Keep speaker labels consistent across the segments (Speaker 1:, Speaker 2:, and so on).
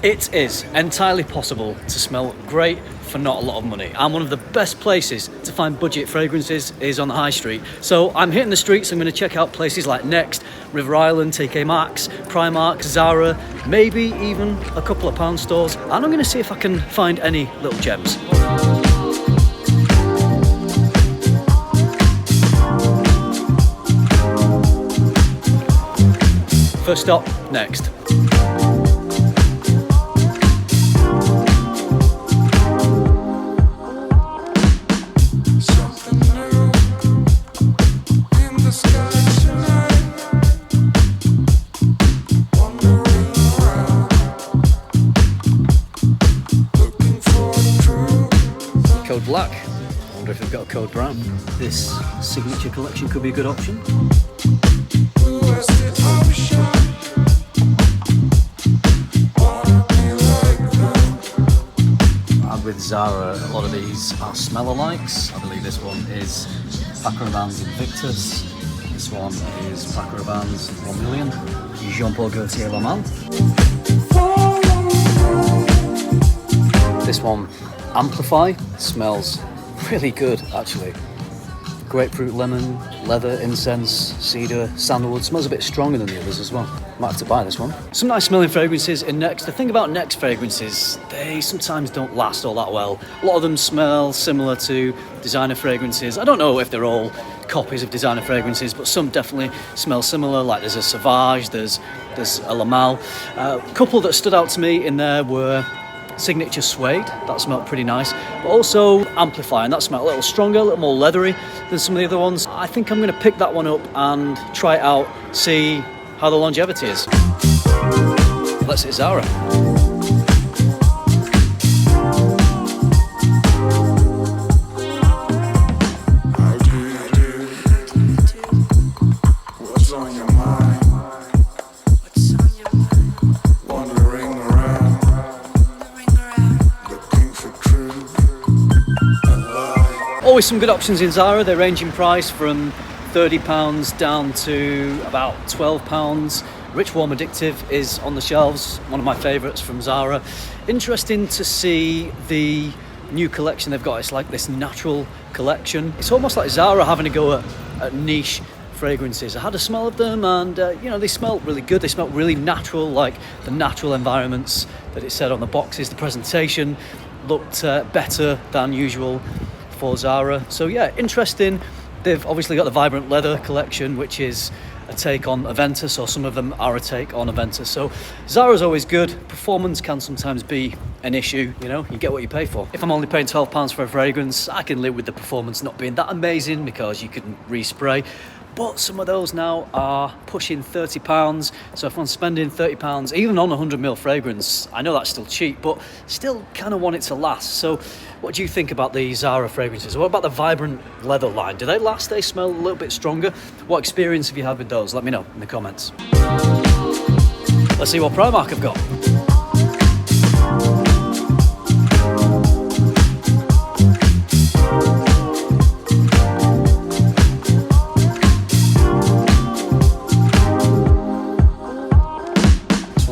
Speaker 1: It is entirely possible to smell great for not a lot of money. And one of the best places to find budget fragrances is on the high street. So I'm hitting the streets. I'm going to check out places like Next, River Island, TK Maxx, Primark, Zara, maybe even a couple of pound stores. And I'm going to see if I can find any little gems. First stop, Next. Code black. I wonder if they've got a code brown. This signature collection could be a good option. And with Zara, a lot of these are smell-alikes. I believe this one is Paco Rabanne's Invictus. This one is Paco Rabanne's 1 Million. Jean-Paul Gaultier La Malle. This one, Amplify, smells really good actually. Grapefruit, lemon, leather, incense, cedar, sandalwood. Smells a bit stronger than the others as well. Might have to buy this one. Some nice smelling fragrances in Next. The thing about Next fragrances, they sometimes don't last all that well. A lot of them smell similar to designer fragrances. I don't know if they're all copies of designer fragrances, but some definitely smell similar. Like there's a Sauvage, there's a La Malle. A couple that stood out to me in there were Signature Suede, that smelled pretty nice, but also Amplify, and that smelled a little stronger, a little more leathery than some of the other ones. I think I'm going to pick that one up and try it out, see how the longevity is. Let's hit Zara. Always some good options in Zara. They range in price from £30 down to about £12. Rich Warm Addictive is on the shelves, one of my favourites from Zara. Interesting to see the new collection they've got. It's like this natural collection. It's almost like Zara having a go at niche fragrances. I had a smell of them and they smell really good. They smell really natural, like the natural environments that it said on the boxes. The presentation looked better than usual for Zara. So yeah, interesting. They've obviously got the Vibrant Leather collection, which is a take on AVENTUS, or some of them are a take on AVENTUS. So Zara's always good. Performance can sometimes be an issue, you get what you pay for. If I'm only paying £12 for a fragrance, I can live with the performance not being that amazing because you can respray. But some of those now are pushing £30. So if I'm spending £30, even on a 100ml fragrance, I know that's still cheap, but still kind of want it to last. So what do you think about the Zara fragrances? What about the Vibrant Leather line? Do they last? They smell a little bit stronger. What experience have you had with those? Let me know in the comments. Let's see what Primark have got.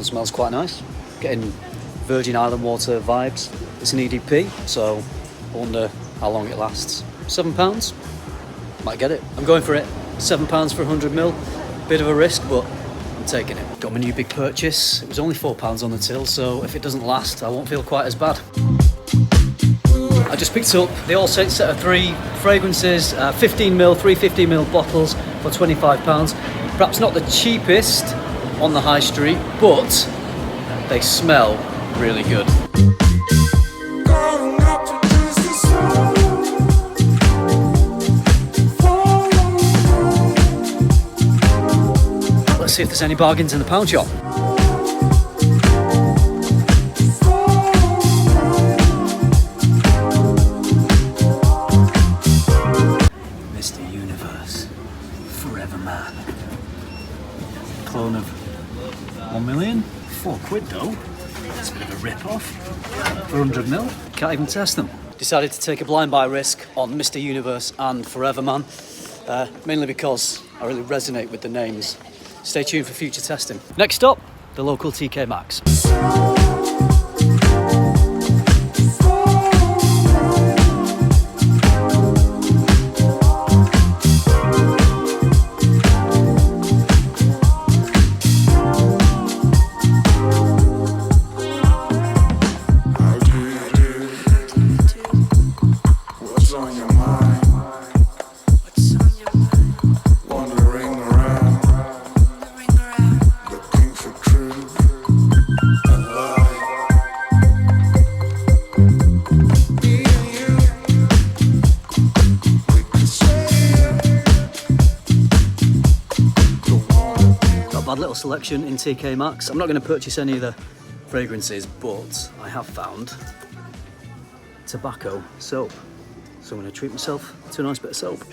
Speaker 1: Smells quite nice. Getting Virgin Island water vibes. It's an EDP, so I wonder how long it lasts. £7? Might get it. I'm going for it. £7 for 100ml. Bit of a risk, but I'm taking it. Got my new big purchase. It was only £4 on the till, so if it doesn't last, I won't feel quite as bad. I just picked up the All Saints set of 3 fragrances, 15ml, 3 15ml bottles for £25. Perhaps not the cheapest on the high street, but they smell really good. Let's see if there's any bargains in the pound shop. Mr. Universe, Forever Man. Clone of 1 million, £4 though. That's a bit of a rip-off for 100ml. Can't even test them. Decided to take a blind buy risk on Mr. Universe and Forever Man, mainly because I really resonate with the names. Stay tuned for future testing. Next up, the local TK Maxx. selection in TK Maxx. I'm not going to purchase any of the fragrances, but I have found tobacco soap. So I'm going to treat myself to a nice bit of soap.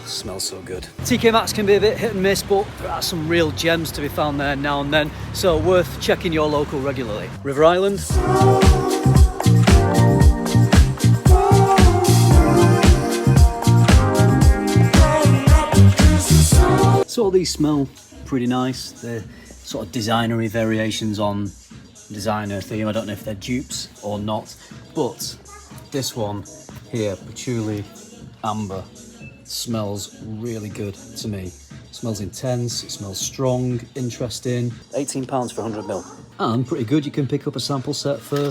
Speaker 1: Smells so good. TK Maxx can be a bit hit and miss, but there are some real gems to be found there now and then, so worth checking your local regularly. River Island. So all these smell pretty nice. They're sort of designery variations on designer theme. I don't know if they're dupes or not, but this one here, Patchouli Amber, smells really good to me. It smells intense, it smells strong, interesting. £18 for 100ml. And pretty good, you can pick up a sample set for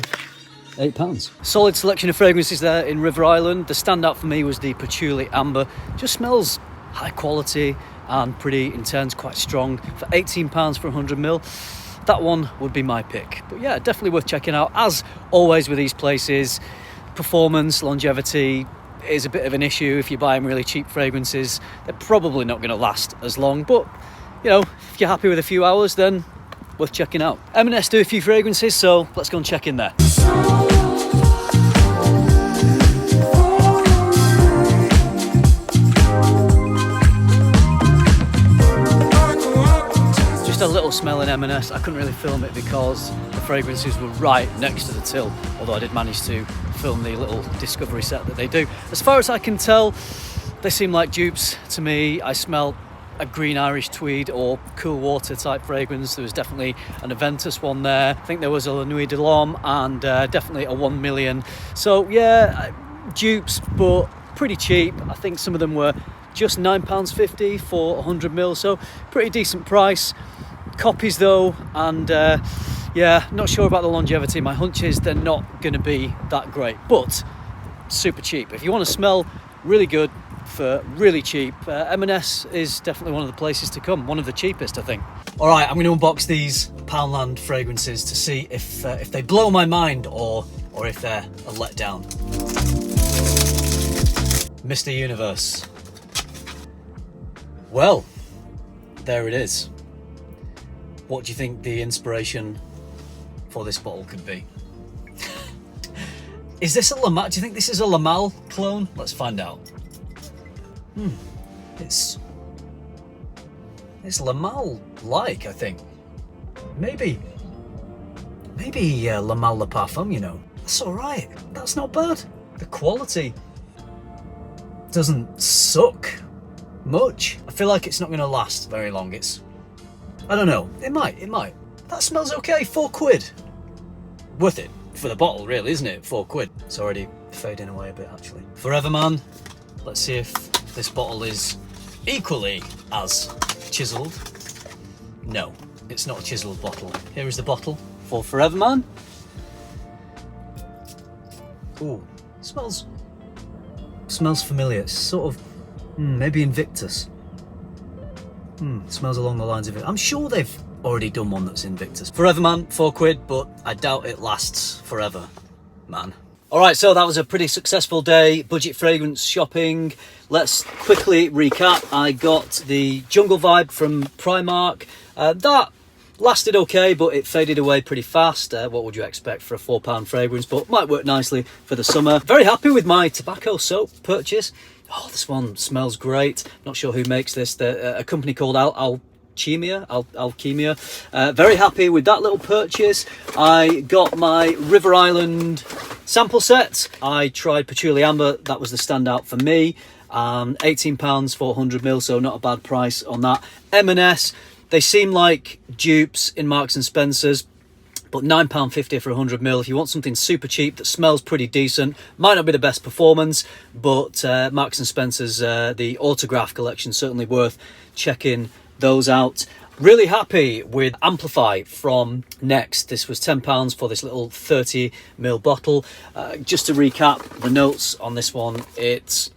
Speaker 1: £8. Solid selection of fragrances there in River Island. The standout for me was the Patchouli Amber. Just smells high quality and pretty intense, quite strong. For £18 for 100ml, that one would be my pick. But yeah, definitely worth checking out. As always with these places, performance, longevity is a bit of an issue. If you buy them really cheap fragrances, they're probably not going to last as long, but you know, if you're happy with a few hours, then worth checking out. M&S do a few fragrances, so let's go and check in there. Just a little smell in M&S. I couldn't really film it because the fragrances were right next to the till, although I did manage to film the little discovery set that they do. As far as I can tell, they seem like dupes to me. I smell a green Irish tweed or cool water type fragrance. There was definitely an Aventus one there. I think there was a NUIT and definitely a 1 million. So yeah, dupes, but pretty cheap. I think some of them were just £9.50 for 100ml, so pretty decent price. Copies though, and yeah, not sure about the longevity. My hunch is they're not going to be that great, but super cheap. If you want to smell really good for really cheap, M&S is definitely one of the places to come. One of the cheapest, I think. All right, I'm going to unbox these Poundland fragrances to see if they blow my mind or if they're a letdown. Mr. Universe. Well, there it is. What do you think the inspiration for this bottle could be? Is this a Lamal? Do you think this is a Lamal clone? Let's find out. It's Lamal-like, I think. Maybe Lamal Le Parfum, you know. That's all right. That's not bad. The quality doesn't suck much. I feel like it's not going to last very long. I don't know. It might. That smells okay. £4. Worth it for the bottle, really, isn't it? £4. It's already fading away a bit, actually. Forever Man. Let's see if this bottle is equally as chiseled. No, it's not a chiseled bottle. Here is the bottle for Forever Man. Ooh, smells familiar. It's sort of maybe Invictus. Smells along the lines of it. I'm sure they've already done one that's Invictus. Forever Man, £4, but I doubt it lasts forever, man. All right, so that was a pretty successful day, budget fragrance shopping. Let's quickly recap. I got the Jungle Vibe from Primark. That lasted okay, but it faded away pretty fast. What would you expect for a £4 fragrance, but might work nicely for the summer. Very happy with my tobacco soap purchase. Oh, this one smells great. Not sure who makes this. A company called Alchemia. Very happy with that little purchase. I got my River Island sample set. I tried Patchouli Amber. That was the standout for me. £18 for 100ml, so not a bad price on that. M&S, they seem like dupes in Marks and Spencer's, but £9.50 for 100ml. If you want something super cheap that smells pretty decent, might not be the best performance, but Marks and Spencer's, the Autograph collection, certainly worth checking those out. Really happy with Amplify from Next. This was £10 for this little 30ml bottle. Just to recap the notes on this one, it's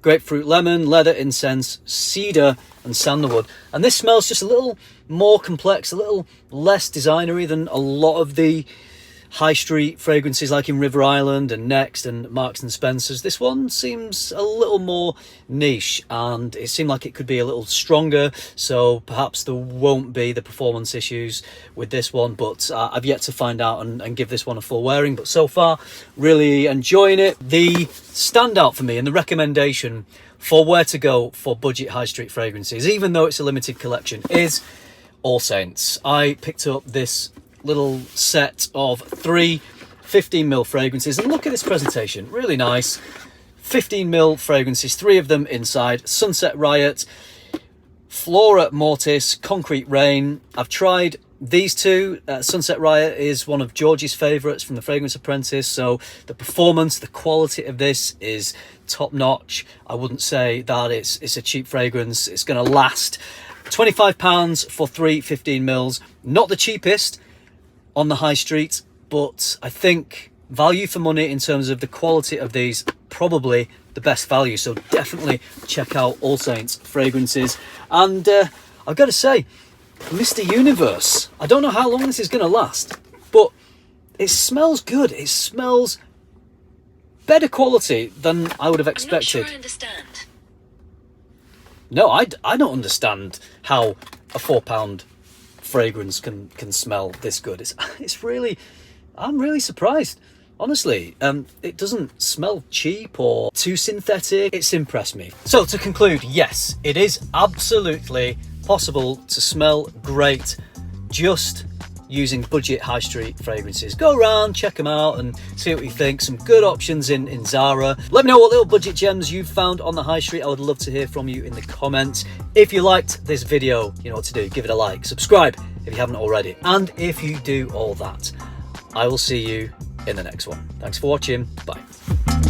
Speaker 1: grapefruit, lemon, leather, incense, cedar and sandalwood. And this smells just a little more complex, a little less designery than a lot of the high street fragrances like in River Island and Next and Marks and Spencer's. This one seems a little more niche, and it seemed like it could be a little stronger, so perhaps there won't be the performance issues with this one, but I've yet to find out and give this one a full wearing. But so far, really enjoying it. The standout for me and the recommendation for where to go for budget high street fragrances, even though it's a limited collection, is All Saints. I picked up this little set of 3 15ml fragrances, and look at this presentation, really nice. 15ml fragrances, 3 of them inside: Sunset Riot, Flora Mortis, Concrete Rain. I've tried these 2. Sunset Riot is one of George's favourites from the Fragrance Apprentice, so the performance, the quality of this is top notch. I wouldn't say that it's a cheap fragrance. It's going to last. £25 for 3 15mls, not the cheapest on the high street, but I think value for money in terms of the quality of these, probably the best value. So definitely check out All Saints fragrances. And I've got to say, Mr. Universe, I don't know how long this is going to last, but it smells good. It smells better quality than I would have expected.
Speaker 2: I'm not sure I understand.
Speaker 1: No, I don't understand how a £4 fragrance can smell this good. It's really, I'm really surprised, honestly. It doesn't smell cheap or too synthetic. It's impressed me. So to conclude, yes, it is absolutely possible to smell great just using budget high street fragrances. Go around, check them out and see what you think. Some good options in Zara. Let me know what little budget gems you've found on the high street. I would love to hear from you in the comments. If you liked this video, you know what to do. Give it a like, subscribe if you haven't already. And if you do all that, I will see you in the next one. Thanks for watching. Bye.